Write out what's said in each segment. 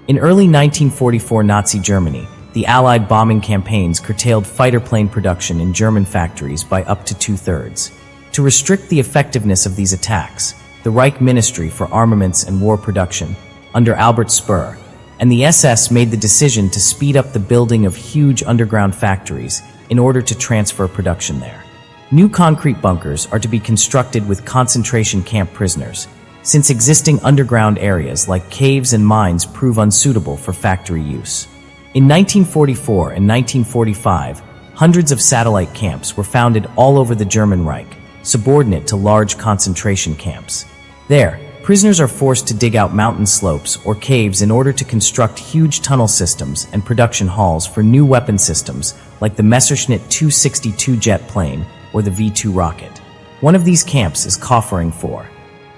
In early 1944 Nazi Germany, the Allied bombing campaigns curtailed fighter plane production in German factories by up to 2/3. To restrict the effectiveness of these attacks, the Reich Ministry for Armaments and War Production, under Albert Speer, and the SS made the decision to speed up the building of huge underground factories in order to transfer production there. New concrete bunkers are to be constructed with concentration camp prisoners, since existing underground areas like caves and mines prove unsuitable for factory use. In 1944 and 1945, hundreds of satellite camps were founded all over the German Reich, subordinate to large concentration camps. There, prisoners are forced to dig out mountain slopes or caves in order to construct huge tunnel systems and production halls for new weapon systems like the Messerschmitt 262 jet plane or the V-2 rocket. One of these camps is Kaufering 4.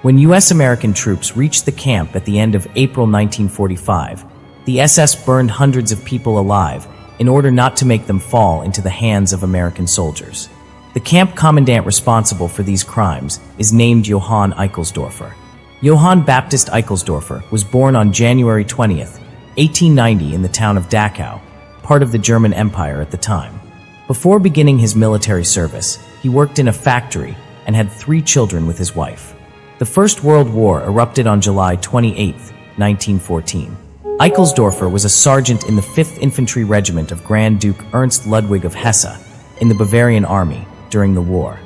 When US-American troops reached the camp at the end of April 1945, the SS burned hundreds of people alive in order not to make them fall into the hands of American soldiers. The camp commandant responsible for these crimes is named Johann Eichelsdörfer. Johann Baptist Eichelsdörfer was born on January 20, 1890 in the town of Dachau, part of the German Empire at the time. Before beginning his military service, he worked in a factory and had 3 children with his wife. The First World War erupted on July 28, 1914. Eichelsdörfer was a sergeant in the 5th Infantry Regiment of Grand Duke Ernst Ludwig of Hesse in the Bavarian Army during the war.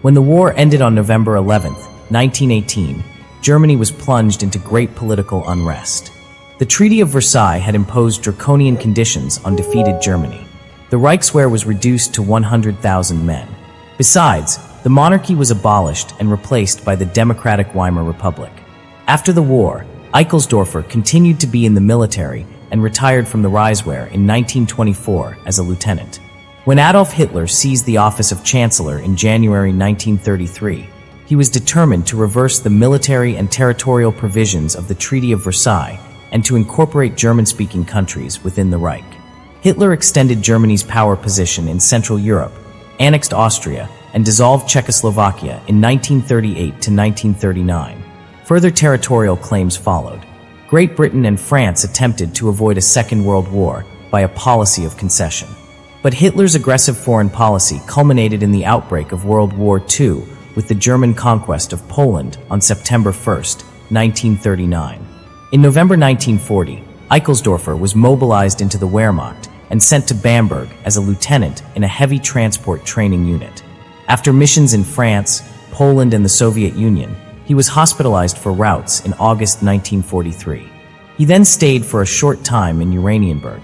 When the war ended on November 11, 1918, Germany was plunged into great political unrest. The Treaty of Versailles had imposed draconian conditions on defeated Germany. The Reichswehr was reduced to 100,000 men. Besides, the monarchy was abolished and replaced by the Democratic Weimar Republic. After the war, Eichelsdörfer continued to be in the military and retired from the Reichswehr in 1924 as a lieutenant. When Adolf Hitler seized the office of Chancellor in January 1933, he was determined to reverse the military and territorial provisions of the Treaty of Versailles and to incorporate German-speaking countries within the Reich. Hitler extended Germany's power position in Central Europe, annexed Austria, and dissolved Czechoslovakia in 1938 to 1939. Further territorial claims followed. Great Britain and France attempted to avoid a Second World War by a policy of concession. But Hitler's aggressive foreign policy culminated in the outbreak of World War II with the German conquest of Poland on September 1, 1939. In November 1940, Eichelsdörfer was mobilized into the Wehrmacht and sent to Bamberg as a lieutenant in a heavy transport training unit. After missions in France, Poland, and the Soviet Union, he was hospitalized for routes in August 1943. He then stayed for a short time in Uranienburg.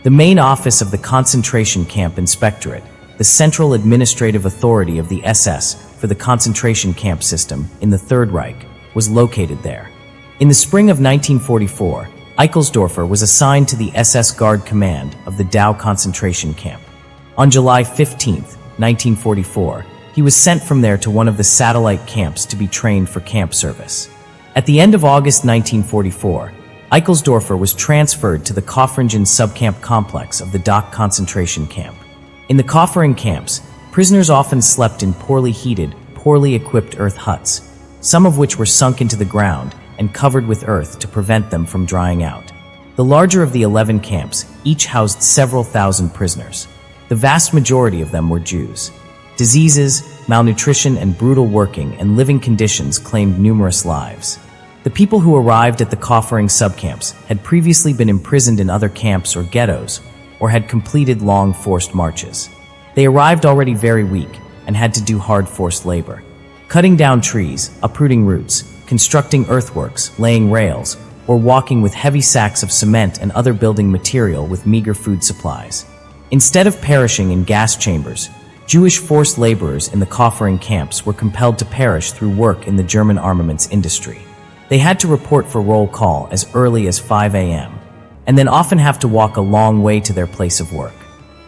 The main office of the concentration camp inspectorate, the central administrative authority of the SS for the concentration camp system in the Third Reich, was located there. In the spring of 1944, Eichelsdörfer was assigned to the SS Guard Command of the Dachau concentration camp. On July 15, 1944, he was sent from there to one of the satellite camps to be trained for camp service. At the end of August 1944, Eichelsdörfer was transferred to the Kauferingen subcamp complex of the Dachau concentration camp. In the Kaufering camps, prisoners often slept in poorly heated, poorly equipped earth huts, some of which were sunk into the ground and covered with earth to prevent them from drying out. The larger of the 11 camps each housed several thousand prisoners. The vast majority of them were Jews. Diseases, malnutrition, and brutal working and living conditions claimed numerous lives. The people who arrived at the Kaufering subcamps had previously been imprisoned in other camps or ghettos, or had completed long forced marches. They arrived already very weak and had to do hard forced labor. Cutting down trees, uprooting roots, constructing earthworks, laying rails, or walking with heavy sacks of cement and other building material with meager food supplies. Instead of perishing in gas chambers, Jewish forced laborers in the Kaufering camps were compelled to perish through work in the German armaments industry. They had to report for roll call as early as 5 a.m., and then often have to walk a long way to their place of work.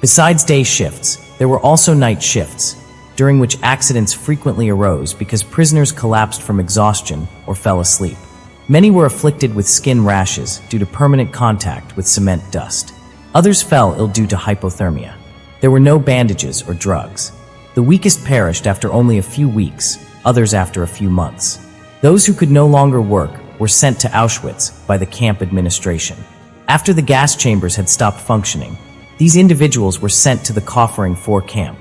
Besides day shifts, there were also night shifts, during which accidents frequently arose because prisoners collapsed from exhaustion or fell asleep. Many were afflicted with skin rashes due to permanent contact with cement dust. Others fell ill due to hypothermia. There were no bandages or drugs. The weakest perished after only a few weeks, others after a few months. Those who could no longer work were sent to Auschwitz by the camp administration. After the gas chambers had stopped functioning, these individuals were sent to the Kaufering 4 camp,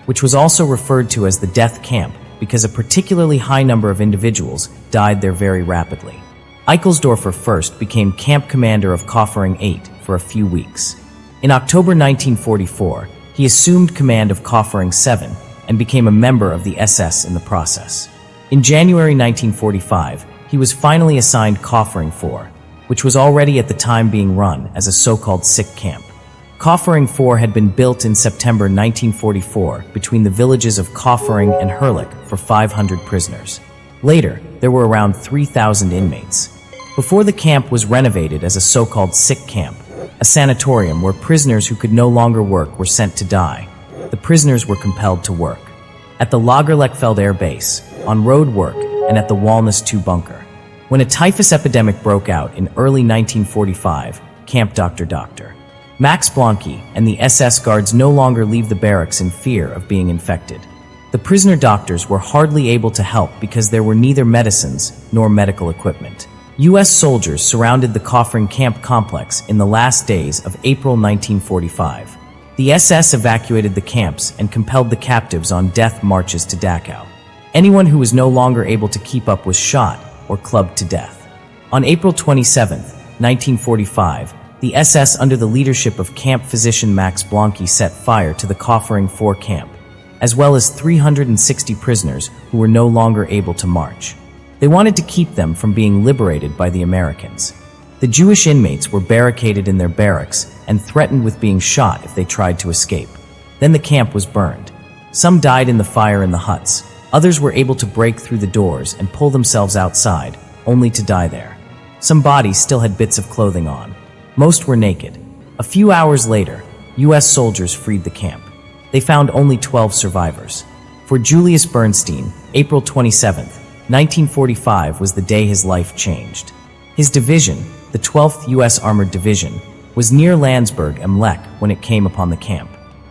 which was also referred to as the death camp because a particularly high number of individuals died there very rapidly. Eichelsdörfer first became camp commander of Kaufering 8 for a few weeks. In October 1944, he assumed command of Kaufering 7 and became a member of the SS in the process. In January 1945, he was finally assigned Kaufering 4, which was already at the time being run as a so-called sick camp. Kaufering 4 had been built in September 1944 between the villages of Kaufering and Herrlich for 500 prisoners. Later, there were around 3,000 inmates. Before the camp was renovated as a so-called sick camp, a sanatorium where prisoners who could no longer work were sent to die. The prisoners were compelled to work at the Lagerlechfeld Air Base, on road work, and at the Walnus 2 bunker. When a typhus epidemic broke out in early 1945, Camp Dr. Max Blanqui and the SS guards no longer leave the barracks in fear of being infected. The prisoner doctors were hardly able to help because there were neither medicines nor medical equipment. U.S. soldiers surrounded the Kaufering camp complex in the last days of April 1945. The SS evacuated the camps and compelled the captives on death marches to Dachau. Anyone who was no longer able to keep up was shot or clubbed to death. On April 27, 1945, the SS under the leadership of camp physician Max Blanqui set fire to the Kaufering 4 camp, as well as 360 prisoners who were no longer able to march. They wanted to keep them from being liberated by the Americans. The Jewish inmates were barricaded in their barracks and threatened with being shot if they tried to escape. Then the camp was burned. Some died in the fire in the huts. Others were able to break through the doors and pull themselves outside, only to die there. Some bodies still had bits of clothing on. Most were naked. A few hours later, U.S. soldiers freed the camp. They found only 12 survivors. For Julius Bernstein, April 27, 1945 was the day his life changed. His division, the 12th U.S. Armored Division, was near Landsberg am Lech when it came upon the camp.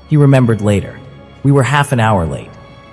He remembered later, "We were half an hour late.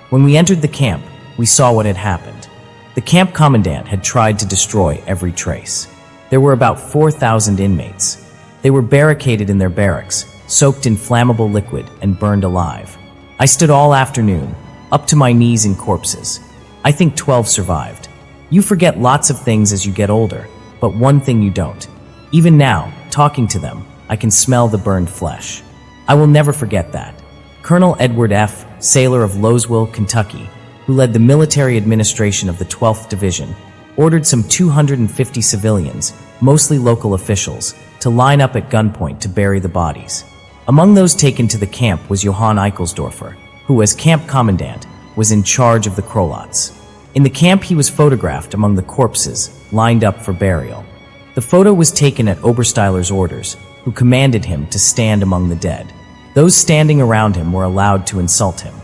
When we entered the camp, we saw what had happened. The camp commandant had tried to destroy every trace. There were about 4,000 inmates. They were barricaded in their barracks, soaked in flammable liquid and burned alive. I stood all afternoon, up to my knees in corpses. I think 12 survived. You forget lots of things as you get older, but one thing you don't. Even now, talking to them, I can smell the burned flesh. I will never forget that." Colonel Edward F., sailor of Lowesville, Kentucky, who led the military administration of the 12th Division, ordered some 250 civilians, mostly local officials, to line up at gunpoint to bury the bodies. Among those taken to the camp was Johann Eichelsdörfer, who, as camp commandant, was in charge of the Krolats. In the camp, he was photographed among the corpses, lined up for burial. The photo was taken at Obersteiler's orders, who commanded him to stand among the dead. Those standing around him were allowed to insult him.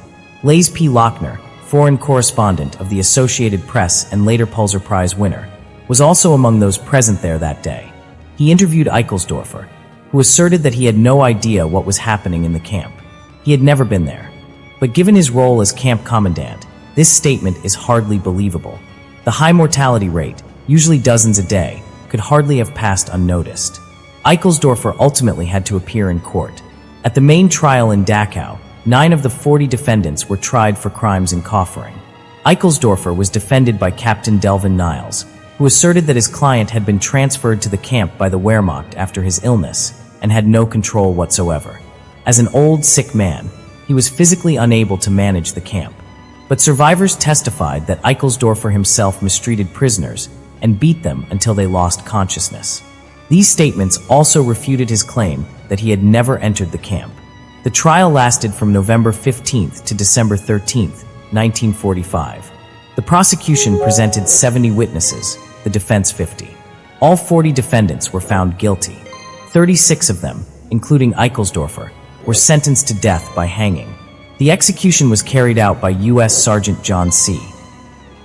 Lays P. Lochner, foreign correspondent of the Associated Press and later Pulitzer Prize winner, was also among those present there that day. He interviewed Eichelsdörfer, who asserted that he had no idea what was happening in the camp. He had never been there. But given his role as camp commandant, this statement is hardly believable. The high mortality rate, usually dozens a day, could hardly have passed unnoticed. Eichelsdörfer ultimately had to appear in court. At the main trial in Dachau, 9 of the 40 defendants were tried for crimes in Kaufering. Eichelsdörfer was defended by Captain Delvin Niles, who asserted that his client had been transferred to the camp by the Wehrmacht after his illness and had no control whatsoever. As an old, sick man, he was physically unable to manage the camp. But survivors testified that Eichelsdörfer himself mistreated prisoners and beat them until they lost consciousness. These statements also refuted his claim that he had never entered the camp. The trial lasted from November 15th to December 13th, 1945. The prosecution presented 70 witnesses, the defense 50. All 40 defendants were found guilty. 36 of them, including Eichelsdörfer, were sentenced to death by hanging. The execution was carried out by U.S. Sergeant John C.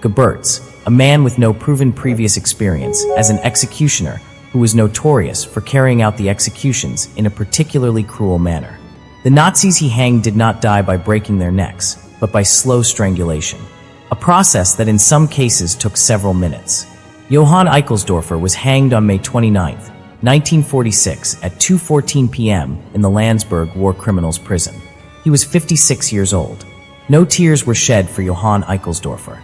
Gebertz, a man with no proven previous experience as an executioner who was notorious for carrying out the executions in a particularly cruel manner. The Nazis he hanged did not die by breaking their necks, but by slow strangulation, a process that in some cases took several minutes. Johann Eichelsdörfer was hanged on May 29, 1946, at 2:14 p.m. in the Landsberg War Criminals Prison. He was 56 years old. No tears were shed for Johann Eichelsdörfer.